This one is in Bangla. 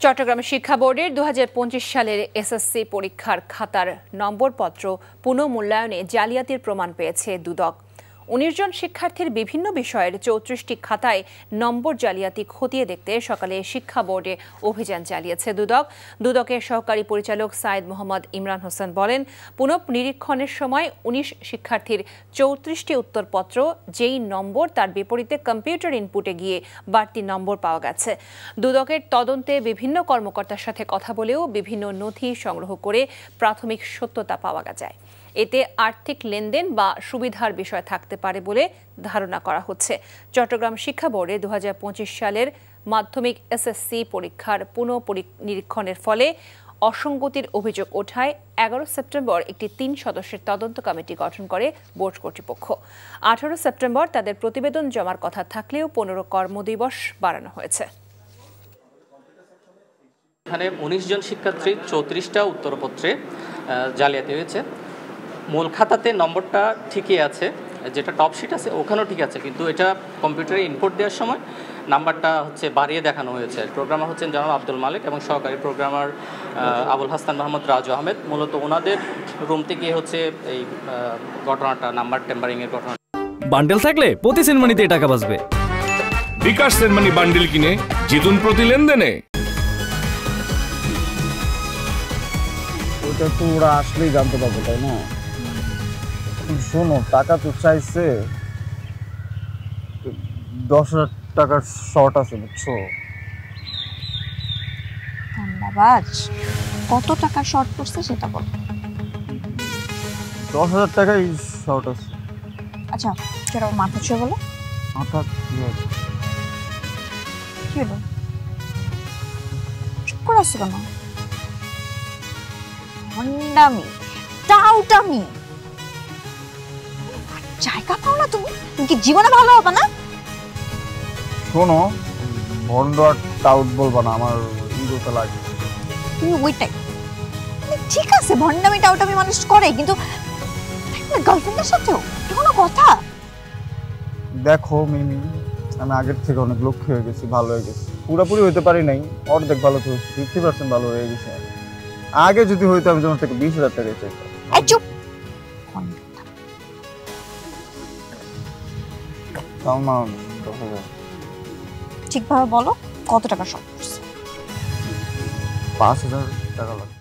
চট্টগ্রাম শিক্ষা বোর্ডের ২০২৫ সালের এসএসসি পরীক্ষার খাতার নম্বরপত্র পুনঃমূল্যায়নে জালিয়াতির প্রমাণ পেয়েছে দুদক। ১৯ জন শিক্ষার্থীর বিভিন্ন বিষয়ের ৩৪টি খাতায় নম্বর জালিয়াতি খতিয়ে দেখতে সকালে শিক্ষা বোর্ডে অভিযান চালিয়েছে দুদকের সহকারী পরিচালক সাইদ মোহাম্মদ ইমরান হোসেন বলেন, পুনঃনিরীক্ষণের সময় ১৯ শিক্ষার্থীর ৩৪টি উত্তরপত্র যেই নম্বর তার বিপরীতে কম্পিউটার ইনপুটে গিয়ে বাড়তি নম্বর পাওয়া গেছে। দুদকের তদন্তে বিভিন্ন কর্মকর্তার সাথে কথা বলেও বিভিন্ন নথি সংগ্রহ করে প্রাথমিক সত্যতা পাওয়া যায়। এতে আর্থিক লেনদেন বা সুবিধার বিষয় থাকতে পারে বলে ধারণা করা হচ্ছে। চট্টগ্রাম শিক্ষা বোর্ডে ২০২৫ সালের মাধ্যমিক এসএসসি পরীক্ষার পুনঃনিরীক্ষণের ফলে অসঙ্গতির অভিযোগ ওঠায় ১১ সেপ্টেম্বর একটি ৩ সদস্যের তদন্ত কমিটি গঠন করে বোর্ড কর্তৃপক্ষ। ১৮ সেপ্টেম্বর তাদের প্রতিবেদন জমার কথা থাকলেও ১৫ কর্মদিবস বাড়ানো হয়েছে। এখানে ১৯ জন শিক্ষার্থীর ৩৪টা উত্তরপত্রে জালিয়াতি হয়েছে। মূল খাতাতে নম্বরটা ঠিকই আছে, যেটা টপ শিট আছে ওখানেও ঠিক আছে, কিন্তু এটা কম্পিউটারে ইনপুট দেওয়ার সময় নাম্বারটা বাড়িয়ে দেখানো হয়েছে। প্রোগ্রামার হচ্ছেন জনাব আব্দুল মালিক এবং সহকারী প্রোগ্রামার আবুল হাসান মোহাম্মদ রাজু আহমেদ। মূলত ওনাদের রুম থেকে এই ঘটনাটা নাম্বার টেম্পারিংয়ের ঘটনা। বান্ডেল থাকলে প্রতি সেনমানিতে টাকা বাঁচবে। বিকাশ সেনমানি বান্ডেল কিনে জিতুন প্রতি লেনদেনে। ওটা তো ওরা আসলেই জানতে পারবো, তাই না? শোনো, টাকা তো চাইছে, ১০,০০০ টাকার শর্ট আছে, বুঝছো? কত টাকার শর্ট পড়ছে সেটা বল। ১০,০০০ টাকাই শর্ট আছে। আচ্ছা, সেটা মাথা ছুঁয়ে বলো। মাথা কি হবে? কি হলো, চুপ করে আসছো কেন? ভণ্ডামি, টাউটামি, জায়গা পাও না তুমি? তুমি কি জীবনে ভালো হবে না? শোনো, ভন্ড আর টাউট বলবা না, আমার ইগোতে লাগে। তুমি ওইটাই ঠিক আছে, ভণ্ডামি টাউটামি মানুষ করে, কিন্তু গার্লফ্রেন্ডের সাথেও কোনো কথা। দেখো মিমি, আমি আগের থেকে অনেক লক্ষ্য হয়ে গেছি, ভালো হয়ে গেছি। পুরোপুরি হইতে পারি নাই, অর্ধেক ভালো তো 50% ভালো হয়ে গেছে। আগে যদি হইতো আমি তোমার থেকে ২০,০০০ টাকা চাইতাম। চুপ। ঠিকভাবে বলো, কত টাকা শর্ট পড়ছে? ৫,০০০ টাকা লাগবে।